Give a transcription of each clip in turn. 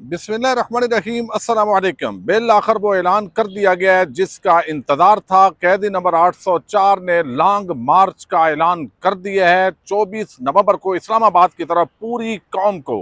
बिस्मिल्लाहिर्रहमानिर्रहीम अस्सलाम वालेकुम। बिल आखिर वो ऐलान कर दिया गया है जिसका इंतज़ार था। कैदी नंबर 804 ने लॉन्ग मार्च का ऐलान कर दिया है। 24 नवंबर को इस्लामाबाद की तरफ पूरी कौम को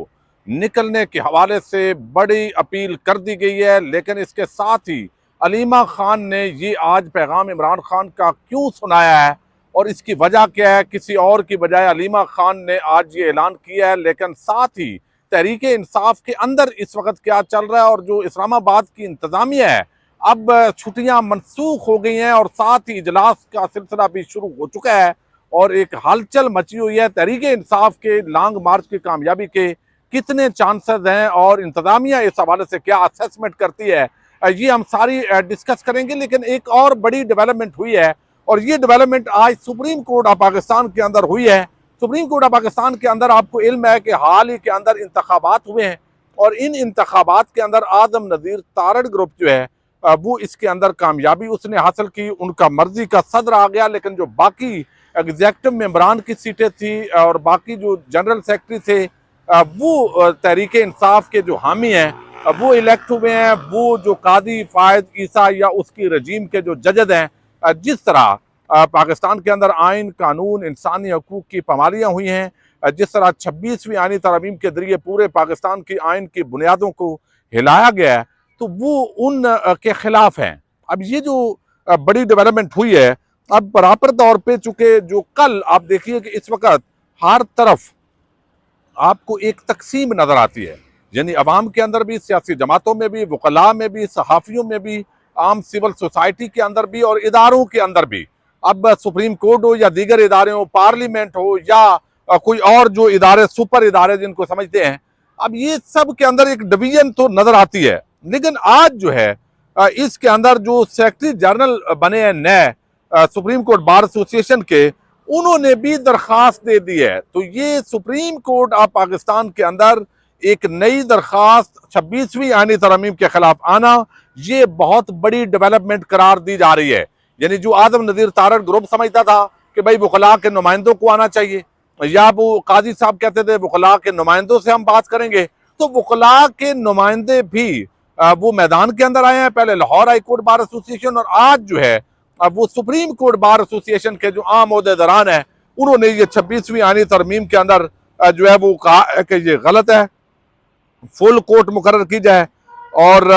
निकलने के हवाले से बड़ी अपील कर दी गई है। लेकिन इसके साथ ही अलीमा खान ने ये आज पैगाम इमरान खान का क्यों सुनाया है और इसकी वजह क्या है, किसी और की बजाय अलीमा खान ने आज ये ऐलान किया है। लेकिन साथ ही तहरीक इंसाफ के अंदर इस वक्त क्या चल रहा है और जो इस्लामाबाद की इंतजामिया है, अब छुट्टियां मनसूख हो गई हैं और साथ ही इजलास का सिलसिला भी शुरू हो चुका है और एक हलचल मची हुई है। तहरीक इंसाफ के लॉन्ग मार्च की कामयाबी के कितने चांसेस हैं और इंतजामिया इस हवाले से क्या असेसमेंट करती है, ये हम सारी डिस्कस करेंगे। लेकिन एक और बड़ी डेवलपमेंट हुई है और ये डेवलपमेंट आज सुप्रीम कोर्ट ऑफ पाकिस्तान के अंदर हुई है। सुप्रीम कोर्ट ऑफ पाकिस्तान के अंदर आपको इल्म है कि हाल ही के अंदर इंतखाबात हुए हैं और इन इंतखाबात के अंदर आदम नज़ीर तारड़ ग्रुप जो है वो इसके अंदर कामयाबी उसने हासिल की। उनका मर्जी का सदर आ गया, लेकिन जो बाकी एग्जेक्टिव मेंबरान की सीटें थी और बाकी जो जनरल सेक्रेटरी थे वो तहरीक इंसाफ के जो हामी हैं वो इलेक्ट हुए हैं। वो जो कादी फायद ईसा या उसकी रजीम के जो जजद हैं, जिस तरह पाकिस्तान के अंदर आइन कानून इंसानी हकूक़ की पामालियाँ हुई हैं, जिस तरह 26वीं आइनी तरमीम के जरिए पूरे पाकिस्तान की आइन की बुनियादों को हिलाया गया है, तो वो उन के खिलाफ हैं। अब ये जो बड़ी डेवलपमेंट हुई है, अब बराबर तौर पे चूंकि जो कल आप देखिए कि इस वक्त हर तरफ आपको एक तकसीम नजर आती है, यानी अवाम के अंदर भी, सियासी जमातों में भी, वकला में भी, सहाफ़ियों में भी, आम सिविल सोसाइटी के अंदर भी और इदारों के अंदर भी। अब सुप्रीम कोर्ट हो या दीगर इदारे हो, पार्लियामेंट हो या कोई और जो इदारे, सुपर इदारे जिनको समझते हैं, अब ये सब के अंदर एक डिवीजन तो नजर आती है। लेकिन आज जो है इसके अंदर जो सेक्रेटरी जनरल बने हैं नए सुप्रीम कोर्ट बार एसोसिएशन के, उन्होंने भी दरखास्त दे दी है। तो ये सुप्रीम कोर्ट ऑफ पाकिस्तान के अंदर एक नई दरखास्त 26वीं आईनी तरमीम के खिलाफ आना, ये बहुत बड़ी डेवलपमेंट करार दी जा रही है। यानी जो आदम नज़ीर तारड़ ग्रुप समझता था कि भाई वकला के नुमाइंदों को आना चाहिए, या वो काजी साहब कहते थे वकला के नुमाइंदों से हम बात करेंगे, तो वकला के नुमाइंदे भी वो मैदान के अंदर आए हैं। पहले Lahore high court bar association और आज जो है अब वो सुप्रीम कोर्ट बार एसोसिएशन के जो आम ओहदेदारान है, उन्होंने ये 26वीं आईनी तरमीम के अंदर जो है वो कहा है कि ये गलत है, फुल कोर्ट मुकर्रर की जाए और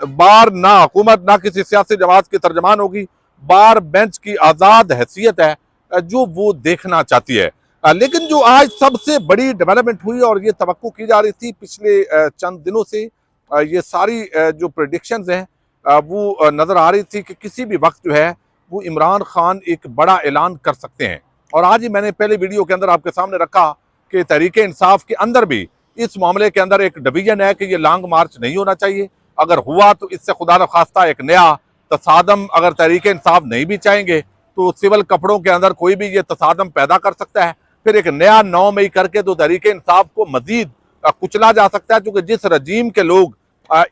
बार ना हुकूमत ना किसी सियासी जमात की तर्जमान होगी, बार बेंच की आज़ाद हैसियत है जो वो देखना चाहती है। लेकिन जो आज सबसे बड़ी डेवलपमेंट हुई और ये तवक्को की जा रही थी पिछले चंद दिनों से, ये सारी जो प्रेडिक्शंस हैं वो नज़र आ रही थी कि किसी भी वक्त जो है वो इमरान खान एक बड़ा ऐलान कर सकते हैं। और आज ही मैंने पहले वीडियो के अंदर आपके सामने रखा कि तहरीक इंसाफ के अंदर भी इस मामले के अंदर एक डिवीजन है कि ये लॉन्ग मार्च नहीं होना चाहिए। अगर हुआ तो इससे खुदा न खास्ता एक नया तसादम, अगर तहरीक इंसाफ नहीं भी चाहेंगे तो सिविल कपड़ों के अंदर कोई भी ये तसादम पैदा कर सकता है। फिर एक नया 9 मई करके तो तहरीक इंसाफ को मजीद कुचला जा सकता है, क्योंकि जिस रजीम के लोग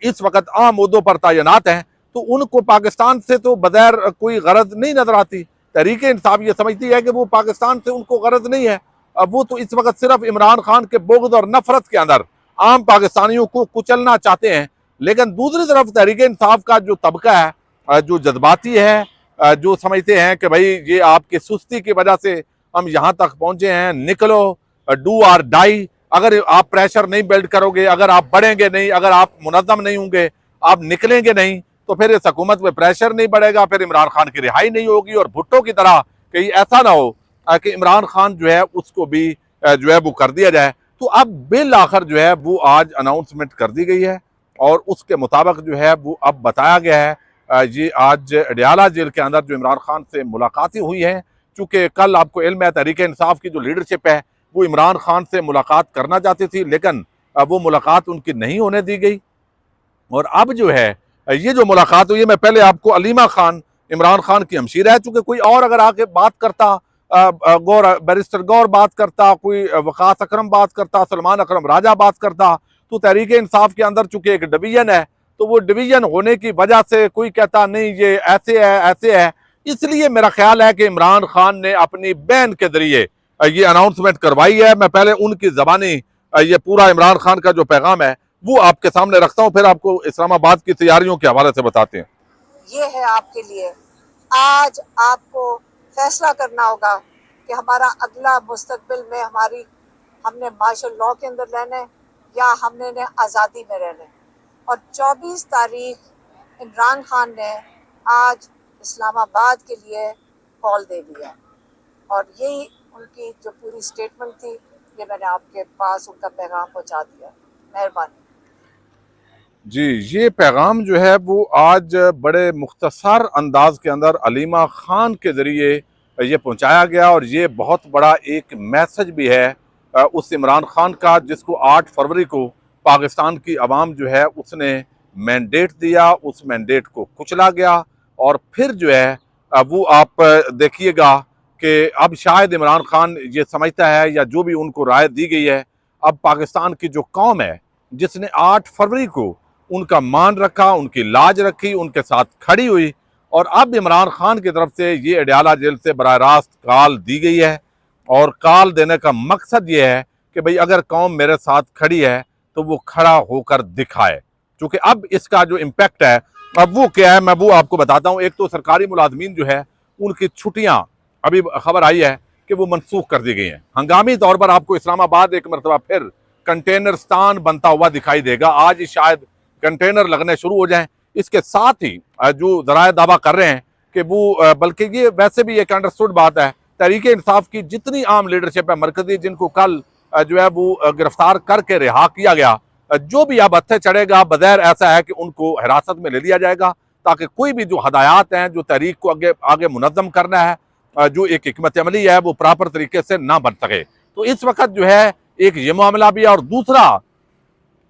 इस वक्त आम मुद्दों पर तैनात हैं तो उनको पाकिस्तान से तो बगैर कोई गरज नहीं नजर आती। तहरीक इंसाफ ये समझती है कि वो पाकिस्तान से उनको गरज नहीं है, वो तो इस वक्त सिर्फ इमरान खान के बुग़्ज़ और नफरत के अंदर आम पाकिस्तानियों को कुचलना चाहते हैं। लेकिन दूसरी तरफ तहरीक इंसाफ का जो तबका है, जो जज्बाती है, जो समझते हैं कि भाई ये आपकी सुस्ती की वजह से हम यहाँ तक पहुंचे हैं, निकलो, डू और डाई। अगर आप प्रेशर नहीं बिल्ड करोगे, अगर आप बढ़ेंगे नहीं, अगर आप मुनज़्ज़म नहीं होंगे, आप निकलेंगे नहीं, तो फिर इस हुकूमत में प्रेशर नहीं बढ़ेगा, फिर इमरान खान की रिहाई नहीं होगी और भुट्टो की तरह कहीं ऐसा ना हो कि इमरान खान जो है उसको भी जो है वो कर दिया जाए। तो अब बिल आखिर जो है वो आज अनाउंसमेंट कर दी गई है और उसके मुताबिक जो है वो अब बताया गया है। ये आज अडियाला जेल के अंदर जो इमरान खान से मुलाकातें हुई हैं, चूँकि कल आपको इल्म है तहरीक इंसाफ की जो लीडरशिप है वो इमरान खान से मुलाकात करना चाहती थी, लेकिन वो मुलाकात उनकी नहीं होने दी गई। और अब जो है ये जो मुलाकात हुई है, मैं पहले आपको अलीमा खान इमरान खान की हमशीरा है, चूंकि कोई और अगर आके बात करता, गौर बैरिस्टर गौर बात करता, कोई वकास अकरम बात करता, सलमान अकरम राजा बात करता, तो तहरीक इंसाफ के अंदर चूंकि एक डिवीजन है तो वो डिवीजन होने की वजह से कोई कहता नहीं ये ऐसे है ऐसे है। इसलिए मेरा ख्याल है कि इमरान खान ने अपनी बहन के जरिए ये अनाउंसमेंट करवाई है। मैं पहले उनकी जबानी ये पूरा इमरान खान का जो पैगाम है वो आपके सामने रखता हूँ, फिर आपको इस्लामाबाद की तैयारियों के हवाले से बताते हैं। ये है आपके लिए। आज आपको फैसला करना होगा कि हमारा अगला मुस्तकबिल में हमने मार्शल लॉ के अंदर रहना है या हमने आज़ादी में रहना है। और 24 तारीख इमरान खान ने आज इस्लामाबाद के लिए कॉल दे दिया और यही उनकी जो पूरी स्टेटमेंट थी, ये मैंने आपके पास उनका पैगाम पहुंचा दिया। मेहरबानी। जी, ये पैगाम जो है वो आज बड़े मुख्तसर अंदाज के अंदर अलीमा खान के ज़रिए ये पहुंचाया गया और ये बहुत बड़ा एक मैसेज भी है उस इमरान खान का, जिसको 8 फरवरी को पाकिस्तान की आवाम जो है उसने मैंडेट दिया, उस मैंडेट को कुचला गया। और फिर जो है वो आप देखिएगा कि अब शायद इमरान खान ये समझता है, या जो भी उनको राय दी गई है, अब पाकिस्तान की जो कौम है जिसने 8 फरवरी को उनका मान रखा, उनकी लाज रखी, उनके साथ खड़ी हुई, और अब इमरान खान की तरफ से ये अडयाला जेल से बराह रास्त कॉल दी गई है। और कॉल देने का मकसद ये है कि भाई अगर कौम मेरे साथ खड़ी है तो वो खड़ा होकर दिखाए। क्योंकि अब इसका जो इम्पैक्ट है अब वो क्या है, मैं वो आपको बताता हूँ। एक तो सरकारी मुलाजमीन जो है उनकी छुट्टियां अभी खबर आई है कि वो मनसूख कर दी गई हैं। हंगामी तौर पर आपको इस्लामाबाद एक मरतबा फिर कंटेनरस्तान बनता हुआ दिखाई देगा। आज ही शायद कंटेनर लगने शुरू हो जाएं। इसके साथ ही जो जराए दावा कर रहे हैं कि वो, बल्कि ये वैसे भी एक अंडरस्टूड बात है, तहरीक इंसाफ की जितनी आम लीडरशिप है मरकजी, जिनको कल जो है वो गिरफ्तार करके रिहा किया गया, जो भी अब हत्थे चढ़ेगा बगैर ऐसा है कि उनको हिरासत में ले लिया जाएगा, ताकि कोई भी जो हदायत हैं, जो तहरीक को आगे आगे मुनज़्ज़म करना है, जो एक हिकमत अमली है, वो प्रॉपर तरीके से ना बन सके। तो इस वक्त जो है एक ये मामला भी है। और दूसरा,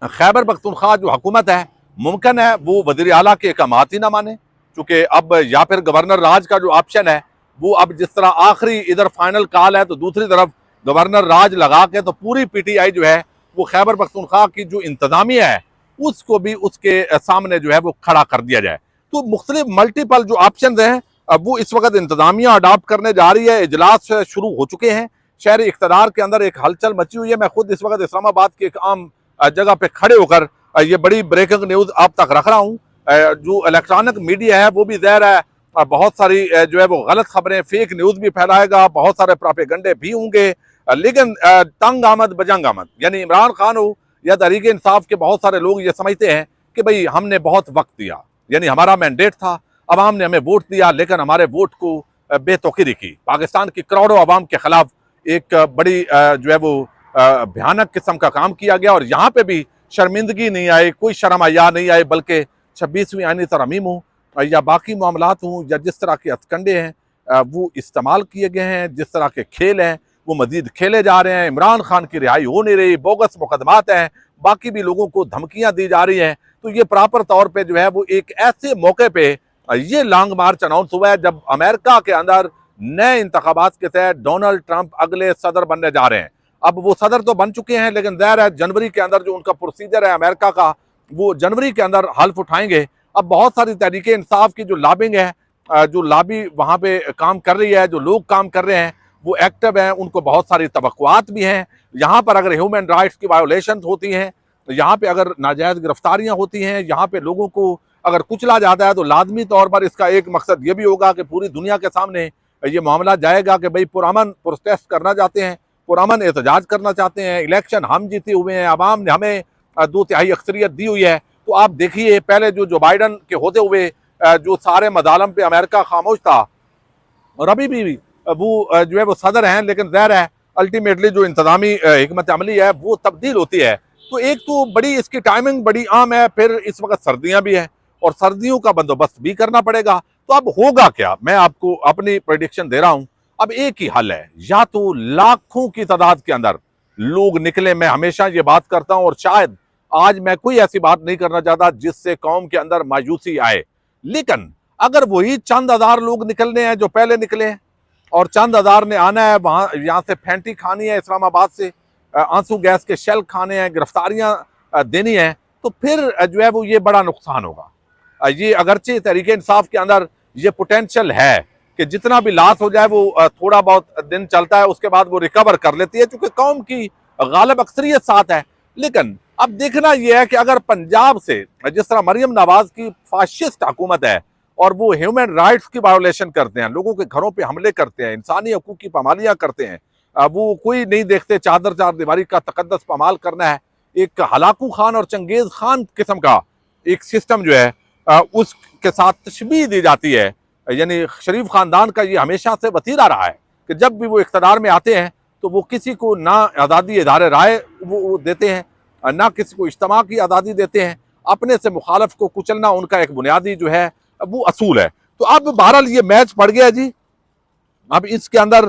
खैबर पख्तूनख्वा जो हुकूमत है मुमकिन है वो वज़ीर आला के अहकामात ही ना माने, चूँकि अब या फिर गवर्नर राज का जो ऑप्शन है वो अब जिस तरह आखिरी इधर फाइनल कॉल है, तो दूसरी तरफ गवर्नर राज लगा के तो पूरी PTI जो है वो खैबर पख्तूनख्वा की जो इंतजामिया है उसको भी उसके सामने जो है वो खड़ा कर दिया जाए। तो मुख्तलिफ मल्टीपल जो ऑप्शन हैं अब वो इस वक्त इंतजामिया अडॉप्ट करने जा रही है। इजलास शुरू हो चुके हैं, शहर इख्तदार के अंदर एक हलचल मची हुई है। मैं खुद इस वक्त इस्लामाबाद की एक आम जगह पे खड़े होकर ये बड़ी ब्रेकिंग न्यूज आप तक रख रहा हूँ। जो इलेक्ट्रॉनिक मीडिया है वो भी ज़ाहिर है बहुत सारी जो है वो गलत खबरें, फेक न्यूज भी फैलाएगा, बहुत सारे प्रोपेगंडे भी होंगे, लेकिन तंग आमद बजंग आमद, यानी इमरान खान हो या तहरीक इंसाफ के बहुत सारे लोग ये समझते हैं कि भाई हमने बहुत वक्त दिया, यानी हमारा मैंडेट था, अवाम ने हमें वोट दिया, लेकिन हमारे वोट को बेतौकीरी की, पाकिस्तान की करोड़ों अवाम के खिलाफ एक बड़ी जो है वो भयानक किस्म का काम किया गया। और यहाँ पे भी शर्मिंदगी नहीं आई, कोई शर्म आया नहीं आई, बल्कि 26वीं आईनी तरमीम हो या बाकी मामलात हों या जिस तरह के हथकंडे हैं वो इस्तेमाल किए गए हैं, जिस तरह के खेल हैं वो मजीद खेले जा रहे हैं। इमरान खान की रिहाई हो नहीं रही, बोगस मुकदमात हैं, बाकी भी लोगों को धमकियां दी जा रही हैं। तो ये प्रॉपर तौर पर जो है वो एक ऐसे मौके पर ये लॉन्ग मार्च अनाउंस हुआ है जब अमेरिका के अंदर नए इंतखाबात के तहत डोनाल्ड ट्रंप अगले सदर बनने जा रहे हैं। अब वो सदर तो बन चुके हैं, लेकिन ज़ाहिर है जनवरी के अंदर जो उनका प्रोसीजर है अमेरिका का, वो जनवरी के अंदर हल्फ उठाएंगे। अब बहुत सारी तहरीक इंसाफ की जो लॉबिंग है, जो लॉबी वहाँ पे काम कर रही है, जो लोग काम कर रहे हैं वो एक्टिव हैं, उनको बहुत सारी तवक्कुआत भी हैं। यहाँ पर अगर ह्यूमन राइट्स की वायोलेशन होती हैं, यहाँ पे अगर नाजायज़ गिरफ्तारियाँ होती हैं, यहाँ पे लोगों को अगर कुचला जाता है, तो लाजमी तौर पर इसका एक मकसद ये भी होगा कि पूरी दुनिया के सामने ये मामला जाएगा कि भाई पुरअमन प्रोटेस्ट करना चाहते हैं, पुरअमन एहतजाज करना चाहते हैं, इलेक्शन हम जीते हुए हैं, अवाम ने हमें 2/3 अक्सरियत दी हुई है। तो आप देखिए पहले जो बाइडन के होते हुए जो सारे मदालम पे अमेरिका खामोश था, और अभी भी वो जो है वो सदर हैं, लेकिन ज़ाहिर है अल्टीमेटली जो इंतजामी हिकमत अमली है वो तब्दील होती है। तो एक तो बड़ी इसकी टाइमिंग बड़ी आम है, फिर इस वक्त सर्दियाँ भी हैं और सर्दियों का बंदोबस्त भी करना पड़ेगा। तो अब होगा क्या, मैं आपको अपनी प्रेडिक्शन दे रहा हूं। अब एक ही हल है, या तो लाखों की तादाद के अंदर लोग निकले, मैं हमेशा ये बात करता हूं और शायद आज मैं कोई ऐसी बात नहीं करना चाहता जिससे कौम के अंदर मायूसी आए, लेकिन अगर वही चंद हजार लोग निकलने हैं जो पहले निकले हैं, और चंद हजार ने आना है, वहां यहाँ से फैंटी खानी है, इस्लामाबाद से आंसू गैस के शेल खाने हैं, गिरफ्तारियां देनी है, तो फिर जो है वो ये बड़ा नुकसान होगा। ये अगरचे तहरीके इंसाफ के अंदर ये पोटेंशियल है कि जितना भी लॉस हो जाए वो थोड़ा बहुत दिन चलता है, उसके बाद वो रिकवर कर लेती है, क्योंकि कौम की गालिब अक्सरियत साथ है। लेकिन अब देखना यह है कि अगर पंजाब से जिस तरह मरियम नवाज की फाशिस्ट हुकूमत है और वो ह्यूमन राइट्स की वायोलेशन करते हैं, लोगों के घरों पे हमले करते हैं, इंसानी हकूक की पामालियां करते हैं, वो कोई नहीं देखते, चादर चार दीवारी का तकद्दस पामाल करना है, एक हलाकू खान और चंगेज खान किस्म का एक सिस्टम जो है उसके साथ तशबीह दी जाती है। यानी शरीफ खानदान का ये हमेशा से वतीरा रहा है कि जब भी वो इख्तदार में आते हैं तो वो किसी को ना आज़ादी इदारे राय वो देते हैं, ना किसी को इज्तिमा की आज़ादी देते हैं, अपने से मुखालफ को कुचलना उनका एक बुनियादी जो है वो असूल है। तो अब बहरहाल ये मैच पड़ गया जी। अब इसके अंदर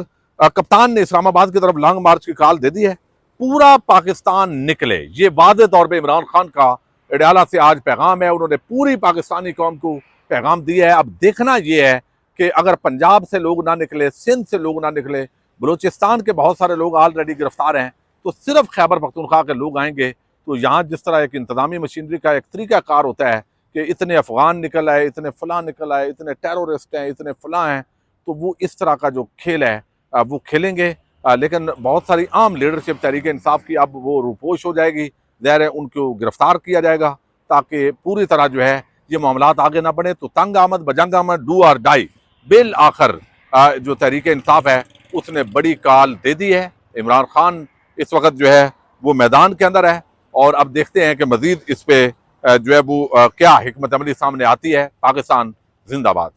कप्तान ने इस्लामाबाद की तरफ लॉन्ग मार्च की कॉल दे दी है, पूरा पाकिस्तान निकले, ये वाज़े तौर पे इमरान खान का अडयाला से आज पैगाम है, उन्होंने पूरी पाकिस्तानी कौम को पैगाम दिया है। अब देखना यह है कि अगर पंजाब से लोग ना निकले, सिंध से लोग ना निकले, बलूचिस्तान के बहुत सारे लोग ऑलरेडी गिरफ्तार हैं, तो सिर्फ खैबर पख्तूनख्वा के लोग आएंगे तो यहाँ जिस तरह एक इंतजामी मशीनरी का एक तरीक़ाकार होता है कि इतने अफगान निकल आए, इतने फ़लाँ निकल आए, इतने टेररिस्ट हैं, इतने फ़लाँ हैं, तो वो इस तरह का जो खेल है वो खेलेंगे। लेकिन बहुत सारी आम लीडरशिप तहरीक इंसाफ की अब वो रूपोश हो जाएगी, ज़ाहिर है उनको गिरफ्तार किया जाएगा ताकि पूरी तरह जो है ये मामलात आगे ना बढ़े। तो तंग आमद बजंग आमद, डू और डाई, बिल आखिर जो तहरीक इंसाफ है उसने बड़ी कॉल दे दी है। इमरान खान इस वक्त जो है वो मैदान के अंदर है और अब देखते हैं कि मजीद इस पे जो है वो क्या हिकमत अमली सामने आती है। पाकिस्तान जिंदाबाद।